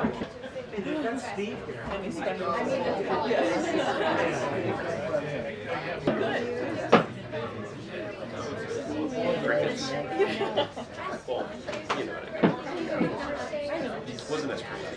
That's Steve here. Crickets. Well, you know what I mean. Wasn't as pretty.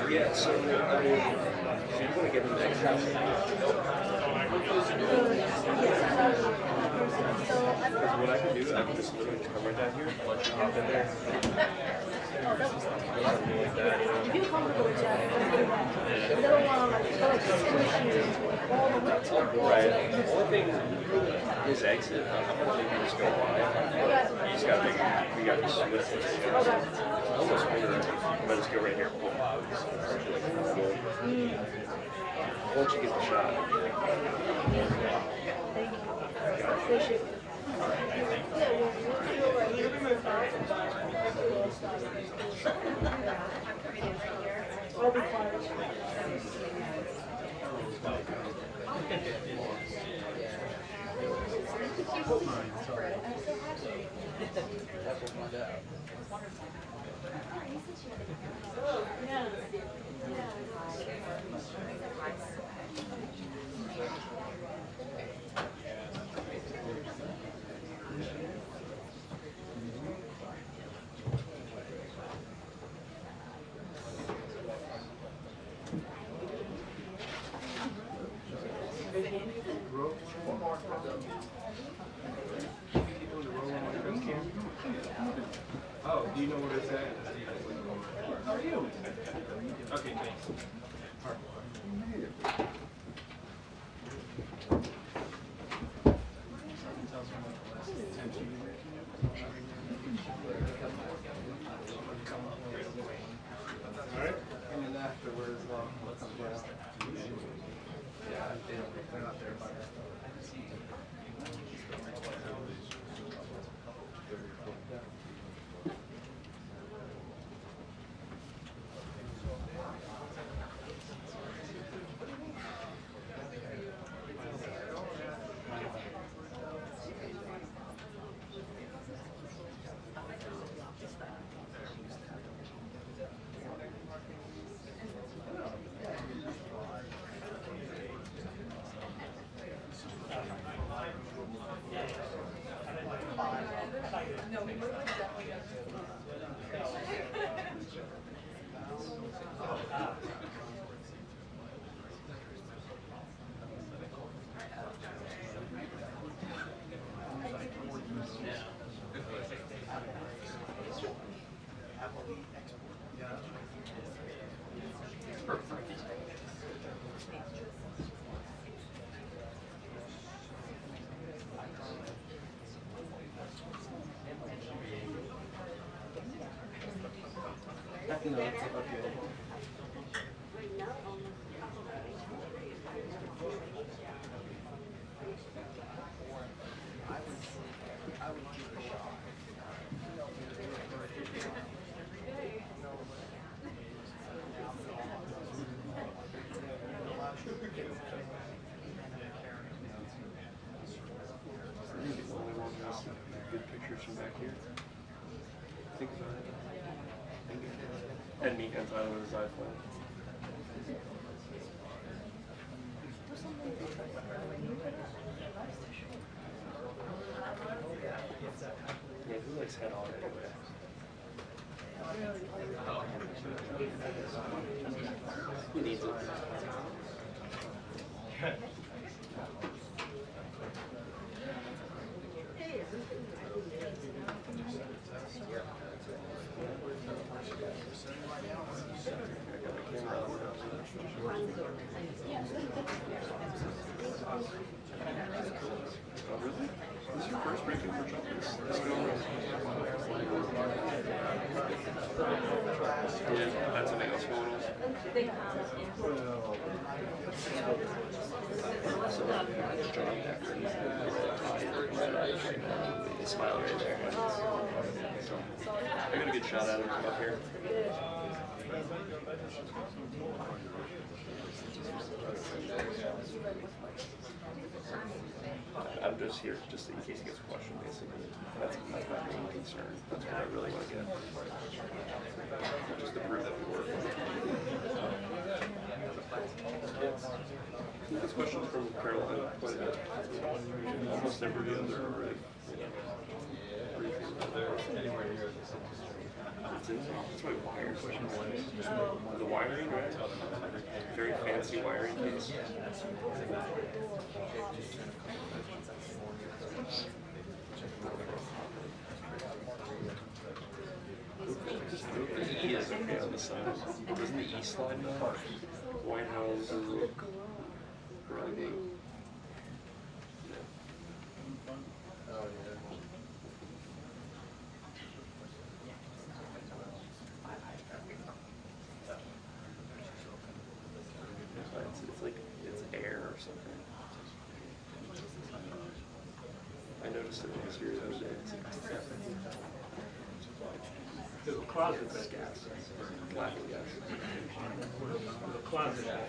Yeah, so I mean, so you want to get into that traffic. Because what I can do, I can just literally come right down here, hop in there. Something like that, you know? Right. The only thing is exit. I'm going to make you just go wide. You just got to make we got to switch it. I almost wonder if I just go right here. Once you get the shot. I'll be quiet. Oh, do you know what it's at? How are you? Okay, thanks. Alright. And then afterwards, we'll come down. Yeah, they're not there by no, it's okay. Good pictures from back here. Think about it. And me and Tyler with his iPhone. Yeah, who likes head on anyway? Who needs it? Oh, really? This is your first break-in for chocolates? Let's go. Yeah, that's something else going on. So, John Decker. He's smiling right there. So, I got a good shot at him from up here. I'm just here just in case he gets a question, basically. That's my main concern. That's what I really want to get. Just to prove that we work. This question's from Karoline quite a bit. Almost every other briefing. That's why wires. The wiring, right? Very fancy wiring case. The E is okay on the side. Doesn't the E slide now? White House is really neat. Oh, yeah. It's like it's air or something. I noticed it when I was here the other day. There's a closet It's back there. gas. Laughing gas. There's a closet back there.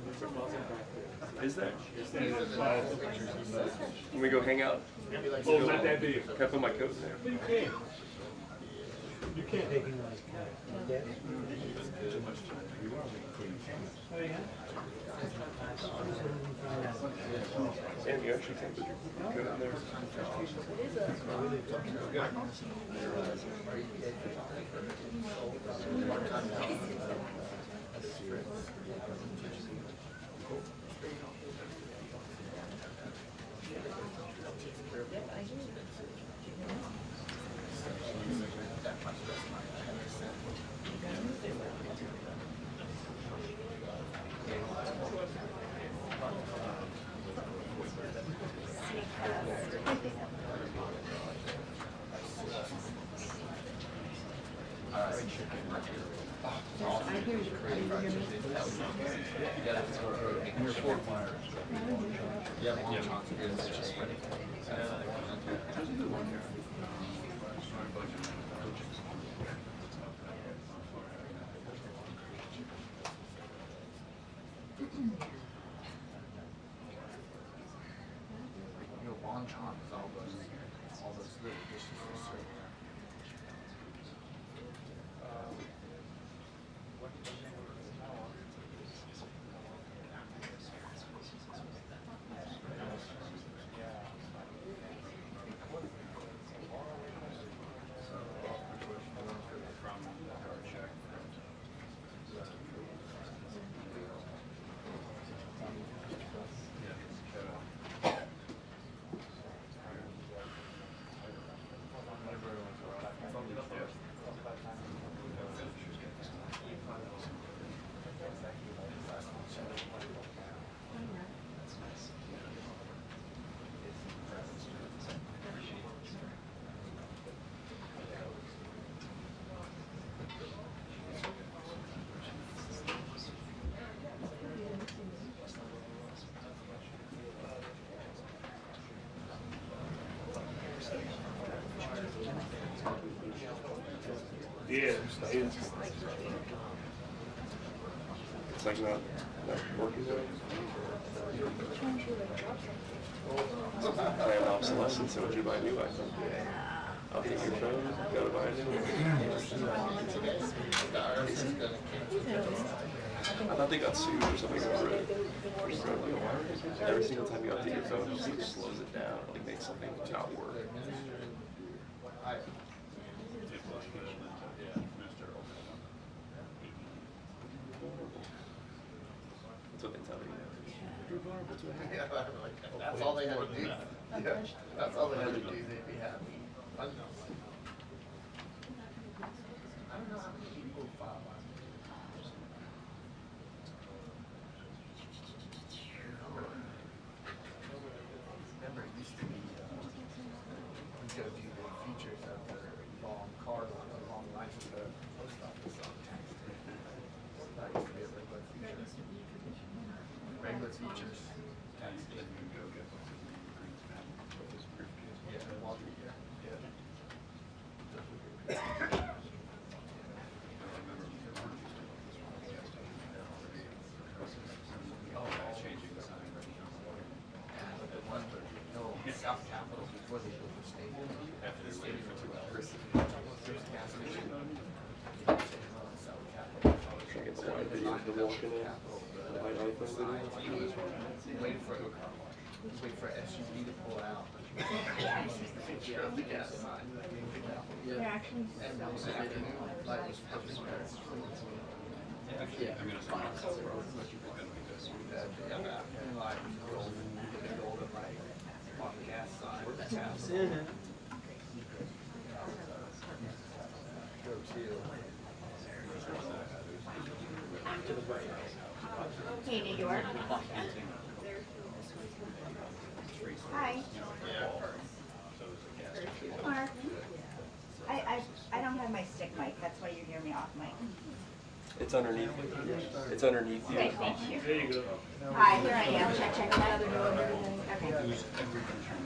There's a closet back there. Is there? There's a closet. Can we go hang out? Oh, not that big. Can I put my coat in there? But you can't. You can't. Taking like that. Oh, yeah? Sam, you actually can put your coat in there. Yeah. It's like not working good. I am obsolescence, so would you buy a new iPhone? I'll take your phone, go to buy a new one. I thought they got sued or something over it. Every single time you update your phone, it just slows it down, like makes something not work. That's what they tell you. You're vulnerable to a hack. Yeah, I'm like, that's all they had to do. Yeah, that's all they had to do. They'd be happy. I don't know. I don't know how many people file on. the teachers. Yeah, Walter, yeah. South Capitol before they built the stadium. After they waited for 2 hours. There's a gas station. South Capitol. Should I get the live video of them walking in? The live iPhone video? Waiting for a car wash. Wait for SUV to pull out. Yeah, the gas sign. They're actually And that was the afternoon. Light was perfect. Yeah. I mean, it's fine. So we're much going to be this. Yeah, and like, the golden light on the gas side. Go to. Hey, New York. Hi. Mark. I don't have my stick mic. That's why you hear me off mic. It's underneath. It's underneath you. Okay, thank you. There you go. Hi, here I am. Check that other door and everything. Okay.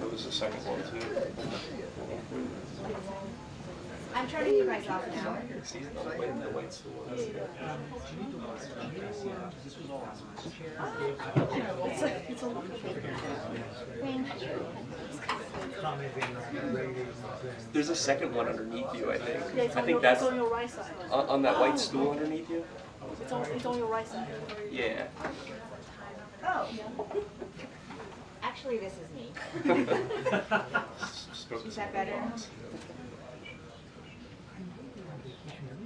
That was the second one too. I'm turning you guys off now. See, the white still was. Thank you. There's a second one underneath you, I think. Yeah, it's I on think your, that's it's on your right side. on that white stool underneath you. It's on your right side. Yeah. Oh. Actually, this is me. Is that better?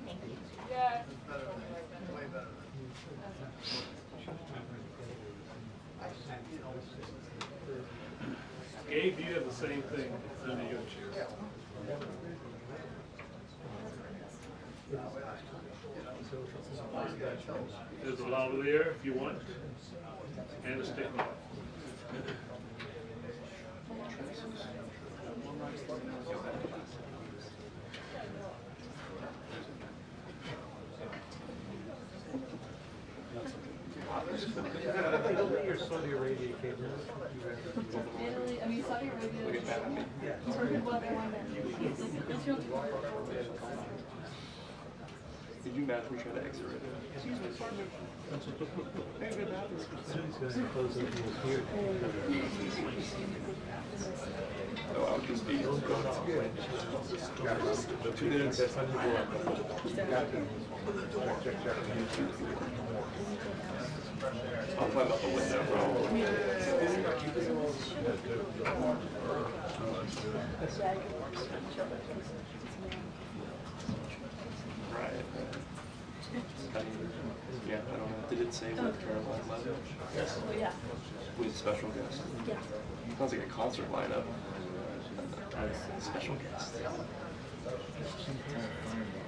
Thank you. Yeah. Gabe, you have the same thing under your chair. There's a lavalier if you want, and a stick. Saudi Arabia cable. Italy, I mean Saudi Arabia. He's working well there one day. Did you math me try to exit it? Oh, I would just be 2 minutes. I'll climb out the window, bro. Right. Yeah, I don't know. Did it say what Karoline led? Yes. Yeah. With special guests? Yeah. Sounds like a concert lineup. Special guests.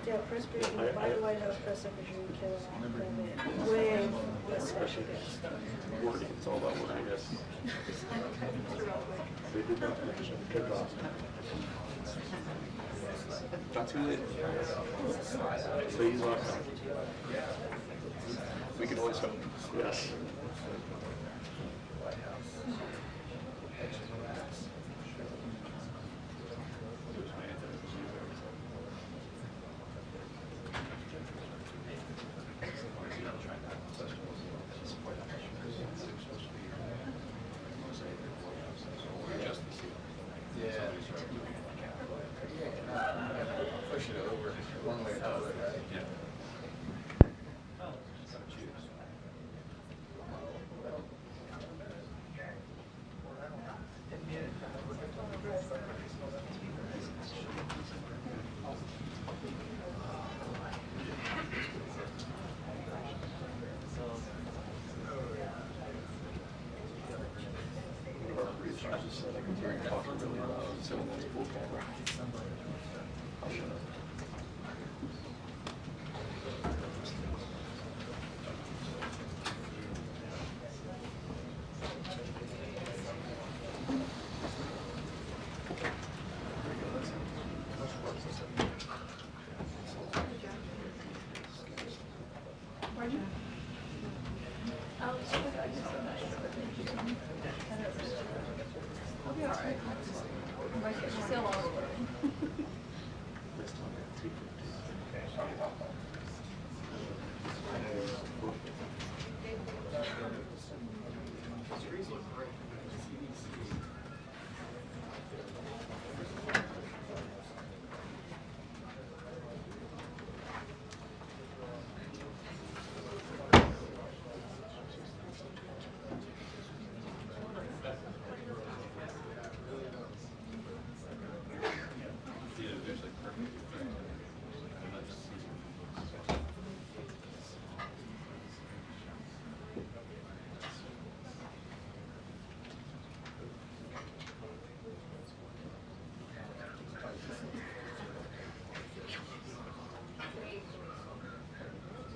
Yeah, press briefing by the White House press secretary Karoline. Way less special guest. Wording. It's all about wording. Yes. They did not mention kickoff. Not too late. So he's off. We can always hope. Yes. Push it over one way or the other, right? Yeah. So that's full camera. I'll shut up. Pardon? Oh, it's alright. She's still on.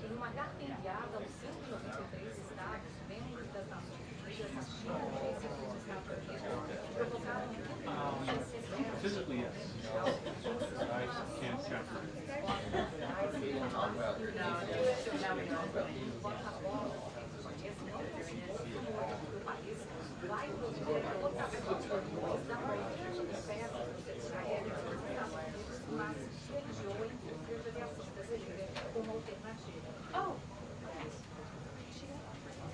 Em uma carta enviada aos 193 estados, membros das Nações Unidas, a China fez os Estados Unidos provocaram Physically, yes. I can't capture it. do país vai promover totalmente da política interna de Israel, mas privilegiou a indústria de aviação brasileira como alternativa.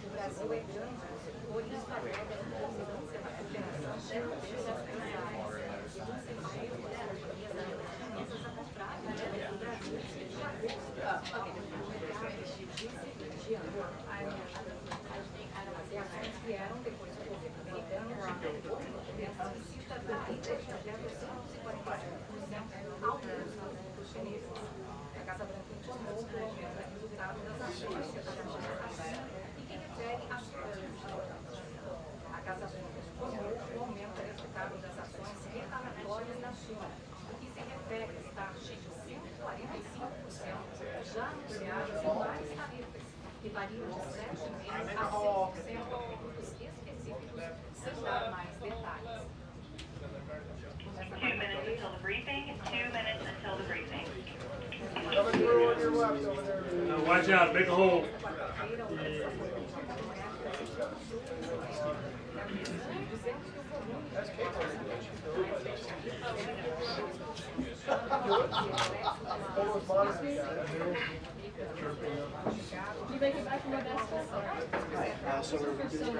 O Brasil é grande, por isso a guerra da importância da cooperação internacional e do incentivo das companhias aéreas chinesas a comprar do Brasil já as reações vieram depois do governo americano solicita da indexaria dos 145% ao custo dos chineses. A Casa Branca informou que o aumento é resultado das ações separatistas da China e que refere às A Casa Branca informou que o aumento é resultado das ações retaliatórias da China, o que se refere às taxas de 145% já anunciadas em várias tarifas, que variam de 7,5% a 6% ao produtos específicos, sem dar mais detalhes. 2 minutes until the briefing. 2 minutes until the briefing. Coming through on your left over there. Watch out, make a hole. That's Caitlin. Almost monitoring that. Did you make it back from Odessa? So we're going to do this.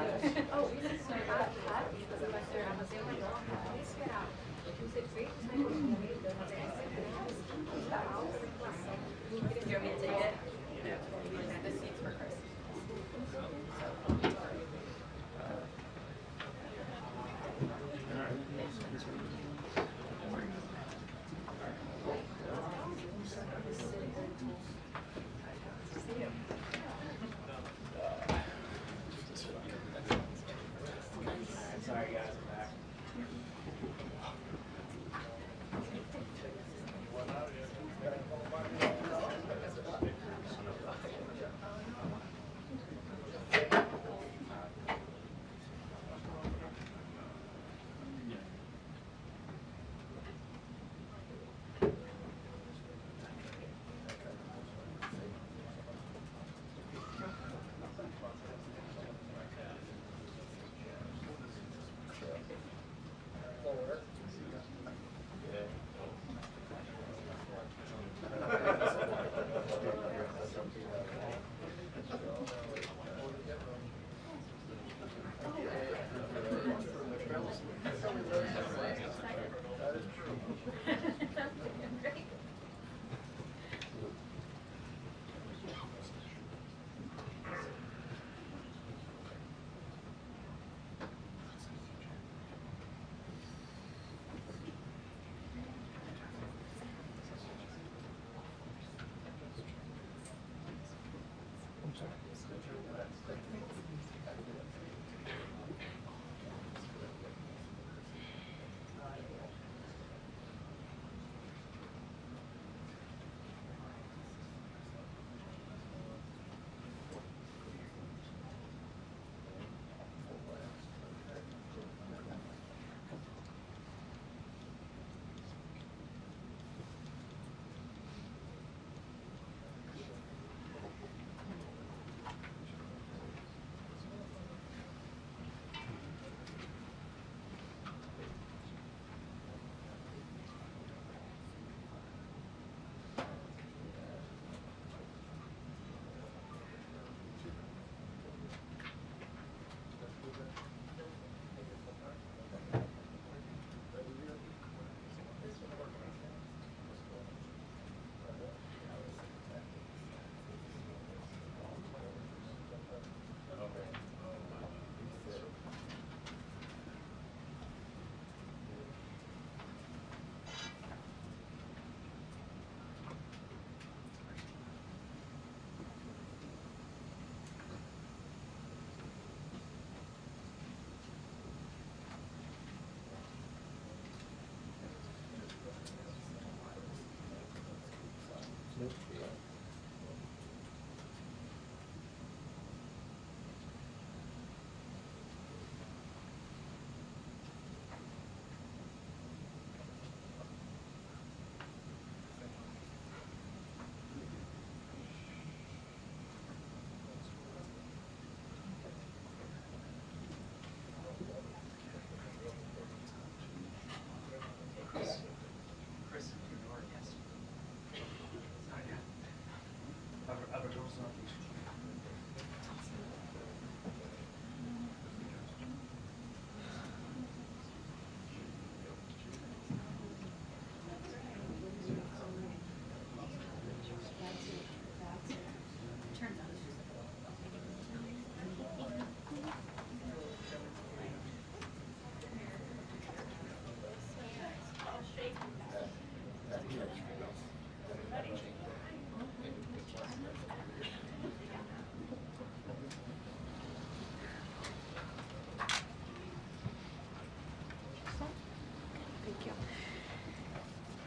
Oh, isso é vai ser esperado que os efeitos da economia americana devem ser grandes e da alta inflação e o crescimento. Sorry guys, I'm back.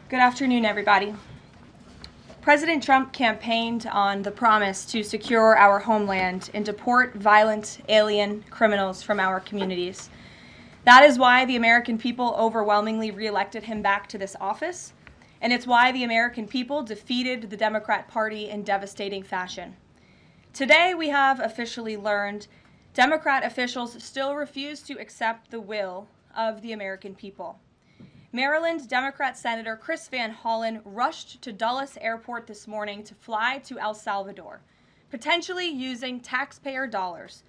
Good afternoon, everybody. President Trump campaigned on the promise to secure our homeland and deport violent alien criminals from our communities. That is why the American people overwhelmingly reelected him back to this office, and it's why the American people defeated the Democrat Party in devastating fashion. Today, we have officially learned Democrat officials still refuse to accept the will of the American people. Maryland Democrat Senator Chris Van Hollen rushed to Dulles Airport this morning to fly to El Salvador, potentially using taxpayer dollars,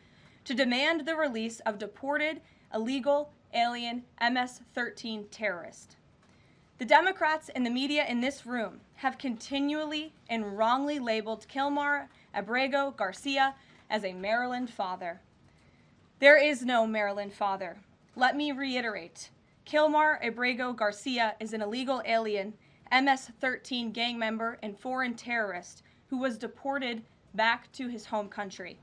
to demand the release of deported, illegal, alien MS-13 terrorists. The Democrats and the media in this room have continually and wrongly labeled Kilmar Abrego Garcia as a Maryland father. There is no Maryland father. Let me reiterate. Kilmar Abrego Garcia is an illegal alien, MS-13 gang member and foreign terrorist who was deported back to his home country.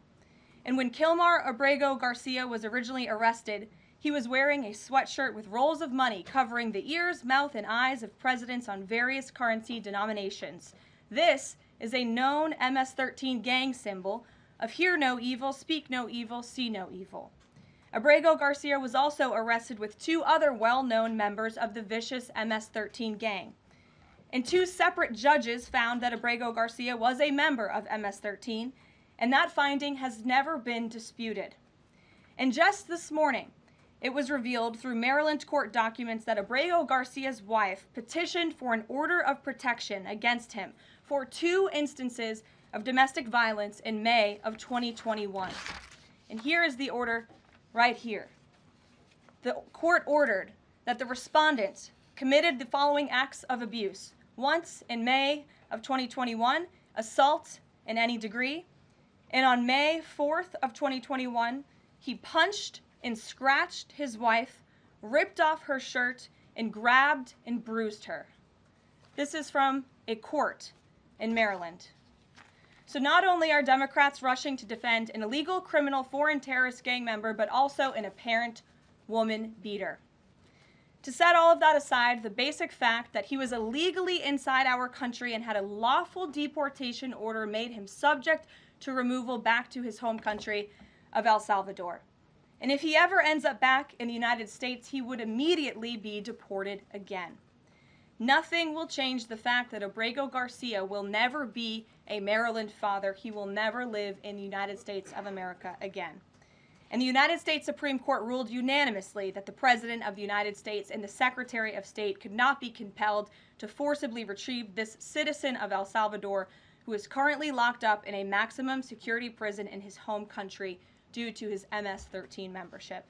And when Kilmar Abrego Garcia was originally arrested, he was wearing a sweatshirt with rolls of money covering the ears, mouth, and eyes of presidents on various currency denominations. This is a known MS-13 gang symbol of hear no evil, speak no evil, see no evil. Abrego Garcia was also arrested with two other well-known members of the vicious MS-13 gang. And two separate judges found that Abrego Garcia was a member of MS-13, and that finding has never been disputed. And just this morning, it was revealed through Maryland court documents that Abrego Garcia's wife petitioned for an order of protection against him for 2 instances of domestic violence in May of 2021. And here is the order right here. The court ordered that the respondent committed the following acts of abuse. Once in May of 2021, assault in any degree. And on May 4th of 2021, he punched and scratched his wife, ripped off her shirt, and grabbed and bruised her. This is from a court in Maryland. So not only are Democrats rushing to defend an illegal criminal foreign terrorist gang member, but also an apparent woman beater. To set all of that aside, the basic fact that he was illegally inside our country and had a lawful deportation order made him subject to removal back to his home country of El Salvador. And if he ever ends up back in the United States, he would immediately be deported again. Nothing will change the fact that Abrego Garcia will never be a Maryland father. He will never live in the United States of America again. And the United States Supreme Court ruled unanimously that the President of the United States and the Secretary of State could not be compelled to forcibly retrieve this citizen of El Salvador who is currently locked up in a maximum security prison in his home country due to his MS-13 membership.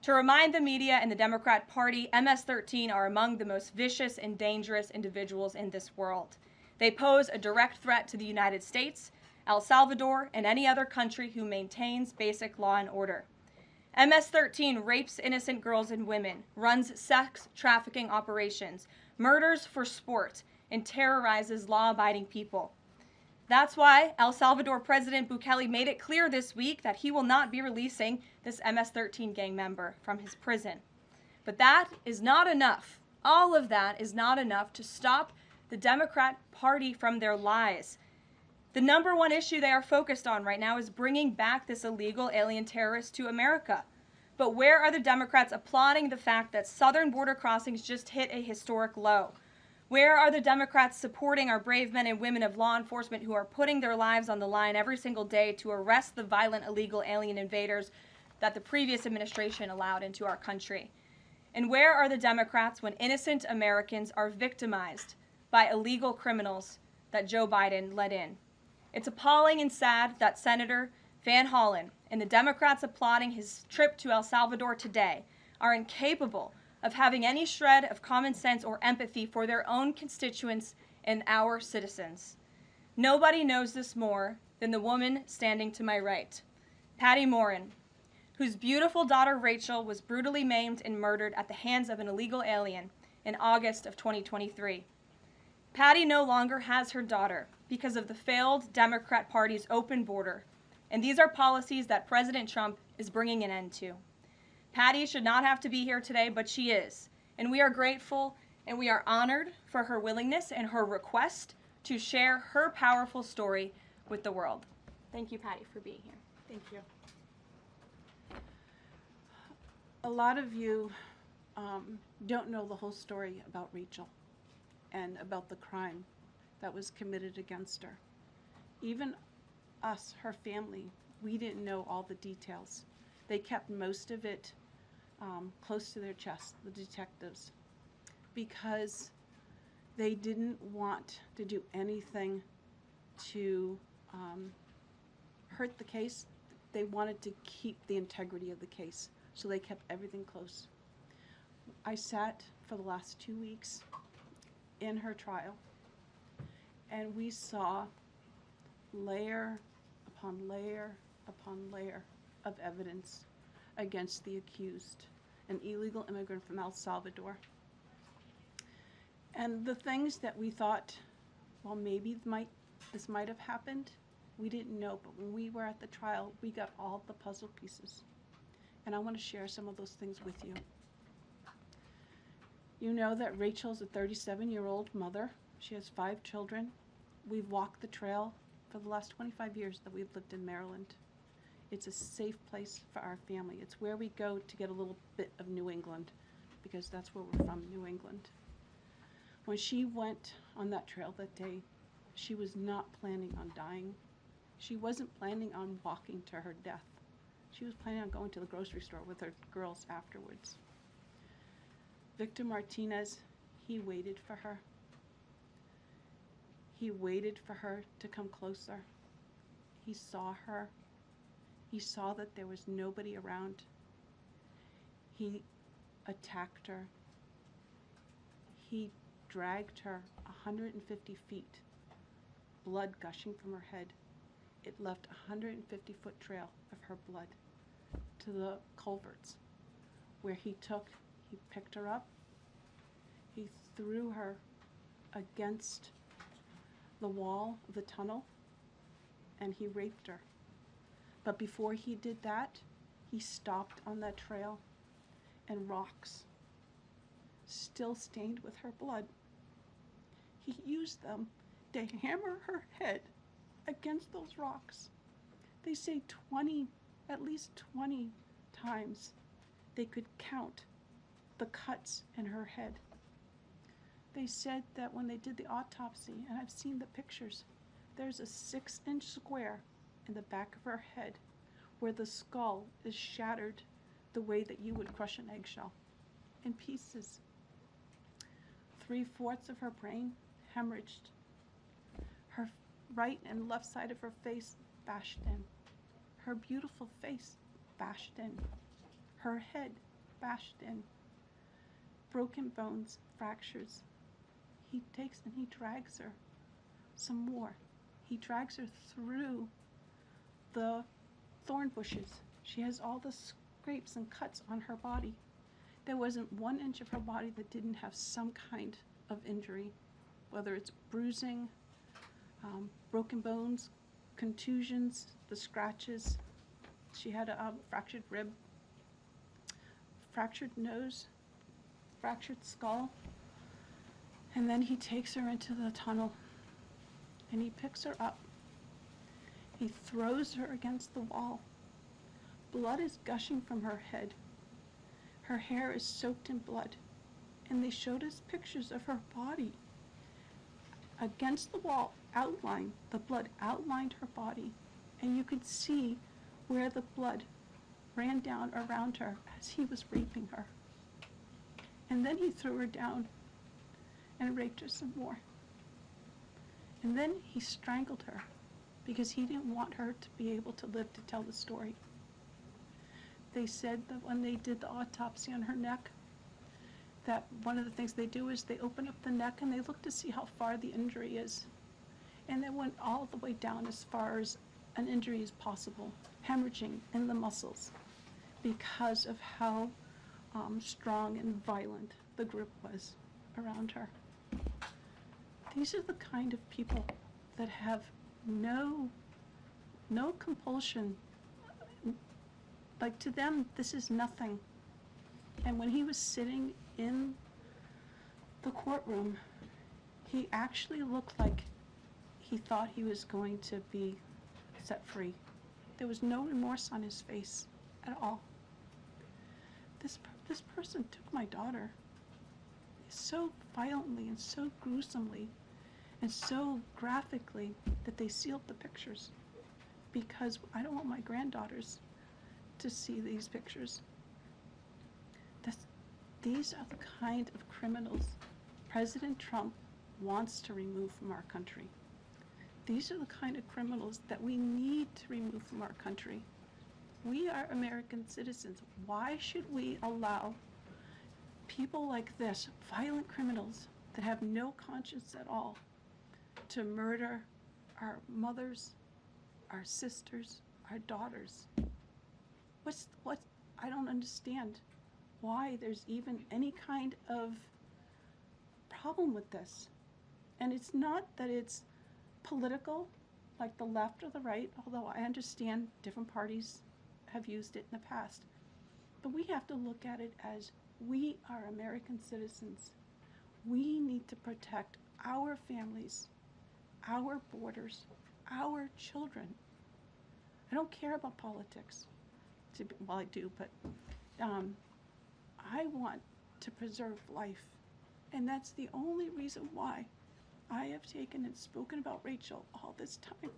To remind the media and the Democrat Party, MS-13 are among the most vicious and dangerous individuals in this world. They pose a direct threat to the United States, El Salvador, and any other country who maintains basic law and order. MS-13 rapes innocent girls and women, runs sex trafficking operations, murders for sport, and terrorizes law-abiding people. That's why El Salvador President Bukele made it clear this week that he will not be releasing this MS-13 gang member from his prison. But that is not enough. All of that is not enough to stop the Democrat Party from their lies. The number one issue they are focused on right now is bringing back this illegal alien terrorist to America. But where are the Democrats applauding the fact that southern border crossings just hit a historic low? Where are the Democrats supporting our brave men and women of law enforcement who are putting their lives on the line every single day to arrest the violent illegal alien invaders that the previous administration allowed into our country? And where are the Democrats when innocent Americans are victimized by illegal criminals that Joe Biden let in? It's appalling and sad that Senator Van Hollen and the Democrats applauding his trip to El Salvador today are incapable of having any shred of common sense or empathy for their own constituents and our citizens. Nobody knows this more than the woman standing to my right, Patty Morin, whose beautiful daughter Rachel was brutally maimed and murdered at the hands of an illegal alien in August of 2023. Patty no longer has her daughter because of the failed Democrat Party's open border, and these are policies that President Trump is bringing an end to. Patty should not have to be here today, but she is, and we are grateful and we are honored for her willingness and her request to share her powerful story with the world. Thank you, Patty, for being here. Thank you. A lot of you don't know the whole story about Rachel and about the crime that was committed against her. Even us, her family, we didn't know all the details. They kept most of it close to their chest, the detectives, because they didn't want to do anything to hurt the case. They wanted to keep the integrity of the case, so they kept everything close. I sat for the last 2 weeks in her trial, and we saw layer upon layer upon layer of evidence against the accused, an illegal immigrant from El Salvador. And the things that we thought, well, maybe this might have happened, we didn't know. But when we were at the trial, we got all the puzzle pieces. And I want to share some of those things with you. You know that Rachel's a 37-year-old mother. She has 5 children. We've walked the trail for the last 25 years that we've lived in Maryland. It's a safe place for our family. It's where we go to get a little bit of New England, because that's where we're from, New England. When she went on that trail that day, she was not planning on dying. She wasn't planning on walking to her death. She was planning on going to the grocery store with her girls afterwards. Victor Martinez, he waited for her. He waited for her to come closer. He saw her. He saw that there was nobody around. He attacked her. He dragged her 150 feet, blood gushing from her head. It left a 150-foot trail of her blood to the culverts, where he picked her up, he threw her against the wall of the tunnel, and he raped her. But before he did that, he stopped on that trail, and rocks, still stained with her blood, he used them to hammer her head against those rocks. They say at least 20 times they could count the cuts in her head. They said that when they did the autopsy, and I've seen the pictures, there's a 6-inch square in the back of her head where the skull is shattered the way that you would crush an eggshell in pieces. 3/4 of her brain hemorrhaged. Her right and left side of her face bashed in. Her beautiful face bashed in. Her head bashed in. Broken bones, fractures. He takes and he drags her some more. He drags her through the thorn bushes. She has all the scrapes and cuts on her body. There wasn't 1 inch of her body that didn't have some kind of injury, whether it's bruising, broken bones, contusions, the scratches. She had a fractured rib, fractured nose, fractured skull. And then he takes her into the tunnel, and he picks her up. He throws her against the wall. Blood is gushing from her head. Her hair is soaked in blood. And they showed us pictures of her body against the wall, the blood outlined her body. And you could see where the blood ran down around her as he was raping her. And then he threw her down and raped her some more. And then he strangled her because he didn't want her to be able to live to tell the story. They said that when they did the autopsy on her neck, that one of the things they do is they open up the neck and they look to see how far the injury is. And they went all the way down as far as an injury is possible, hemorrhaging in the muscles, because of how strong and violent the grip was around her. These are the kind of people that have no compulsion. Like, to them, this is nothing. And when he was sitting in the courtroom, he actually looked like he thought he was going to be set free. There was no remorse on his face at all. This person took my daughter so violently and so gruesomely and so graphically that they sealed the pictures, because I don't want my granddaughters to see these pictures. These are the kind of criminals President Trump wants to remove from our country. These are the kind of criminals that we need to remove from our country. We are American citizens. Why should we allow people like this, violent criminals that have no conscience at all, to murder our mothers, our sisters, our daughters? I don't understand why there's even any kind of problem with this. And it's not that it's political, like the left or the right, although I understand different parties have used it in the past. But we have to look at it as we are American citizens. We need to protect our families, our borders, our children. I don't care about politics. Well, I do, but I want to preserve life. And that's the only reason why I have taken and spoken about Rachel all this time.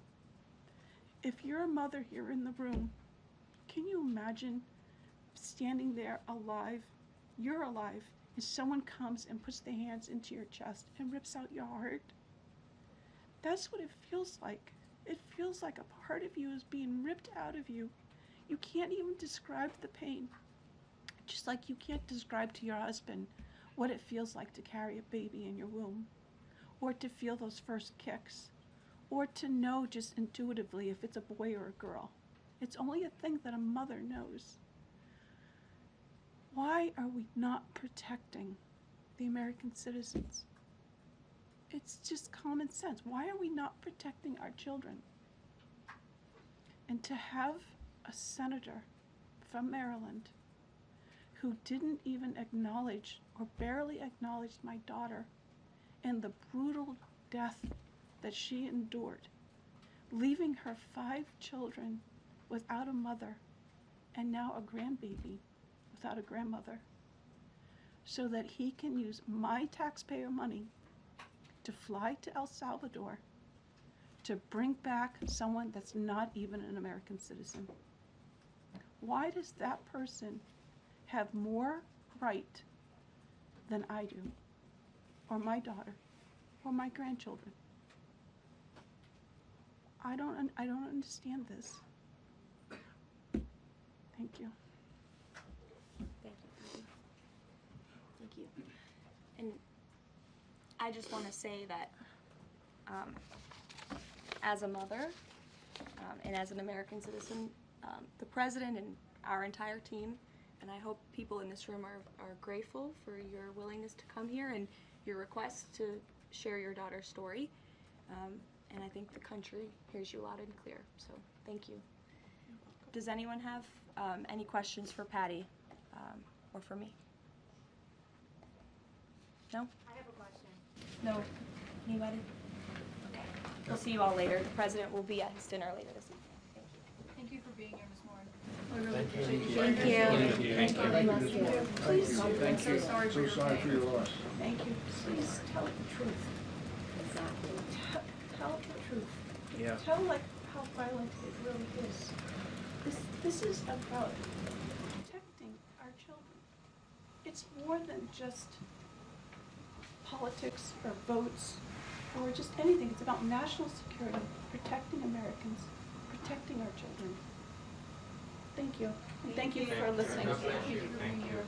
If you're a mother here in the room, can you imagine standing there alive? You're alive, and someone comes and puts their hands into your chest and rips out your heart? That's what it feels like. It feels like a part of you is being ripped out of you. You can't even describe the pain. Just like you can't describe to your husband what it feels like to carry a baby in your womb, or to feel those first kicks, or to know just intuitively if it's a boy or a girl. It's only a thing that a mother knows. Why are we not protecting the American citizens? It's just common sense. Why are we not protecting our children? And to have a senator from Maryland who didn't even acknowledge or barely acknowledged my daughter and the brutal death that she endured, leaving her 5 children without a mother and now a grandbaby without a grandmother, so that he can use my taxpayer money to fly to El Salvador to bring back someone that's not even an American citizen. Why does that person have more right than I do, or my daughter, or my grandchildren? I don't understand this. Thank you. Thank you. Thank you. And I just want to say that as a mother and as an American citizen, the president and our entire team, and I hope people in this room are grateful for your willingness to come here and your request to share your daughter's story. And I think the country hears you loud and clear. So thank you. Does anyone have any questions for Patty or for me? No? I have a question. No? Anybody? Okay. We'll see you all later. The president will be at his dinner later this evening. Thank you for being here, Ms. Moore. Please, Thank you. So sorry for your loss. thank you. Please tell the truth. Tell the truth. Yeah. Tell like how violent it really is. This is about protecting our children. It's more than just politics or votes or just anything. It's about national security, protecting Americans, protecting our children. Thank you. And thank you for listening. Thank you for being here.